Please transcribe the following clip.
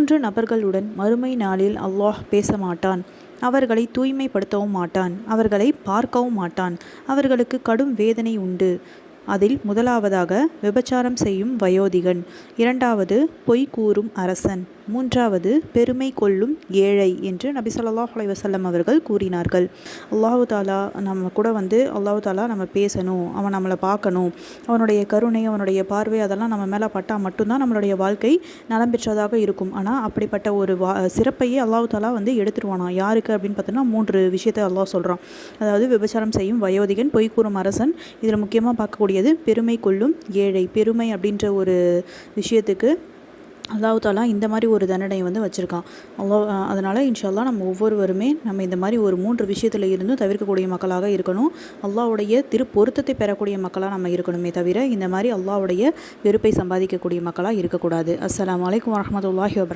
3 நபர்களுடன் மறுமை நாளில் அல்லாஹ் பேச மாட்டான். அவர்களை தூய்மைப்படுத்தவும் மாட்டான். அவர்களை பார்க்கவும் மாட்டான். அவர்களுக்கு கடும் வேதனை உண்டு. அதில் முதலாவதாக விபச்சாரம் செய்யும் வயோதிகன், இரண்டாவது பொய் கூறும் அரசன், மூன்றாவது பெருமை கொள்ளும் ஏழை என்று நபி ஸல்லல்லாஹு அலைஹி வஸல்லம் அவர்கள் கூறினார்கள். அல்லாஹு தாலா நம்ம கூட அல்லாஹு தாலா நம்ம பேசணும், அவன் நம்மளை பார்க்கணும், அவனுடைய கருணை, அவனுடைய பார்வை அதெல்லாம் நம்ம மேலே பட்டால் மட்டும்தான் நம்மளுடைய வாழ்க்கை நலம் பெற்றதாக இருக்கும். ஆனால் அப்படிப்பட்ட ஒரு சிறப்பையே அல்லாஹு தாலா எடுத்துருவானா. யாருக்கு அப்படின்னு பார்த்தோன்னா 3 விஷயத்தை அல்லாஹ் சொல்கிறான். அதாவது விபச்சாரம் செய்யும் வயோதிகன், பொய் கூறும் அரசன், இதில் முக்கியமாக பார்க்கக்கூடியது பெருமை கொள்ளும் ஏழை. பெருமை அப்படின்ற ஒரு விஷயத்துக்கு அல்லாஹ் தாலா இந்த மாதிரி ஒரு தண்டனை வச்சுருக்கான். அதனால் இன்ஷா அல்லாஹ் நம்ம ஒவ்வொருவருமே நம்ம இந்த மாதிரி ஒரு 3 விஷயத்தில் இருந்தும் தவிர்க்கக்கூடிய மக்களாக இருக்கணும். அல்லாஹ்வுடைய பொருத்தத்தை பெறக்கூடிய மக்களாக நம்ம இருக்கணுமே தவிர இந்த மாதிரி அல்லாஹ்வுடைய வெறுப்பை சம்பாதிக்கக்கூடிய மக்களாக இருக்கக்கூடாது. அஸ்ஸலாமு அலைக்கும் வரஹ்மத்துல்லாஹி வபரகாத்துஹு.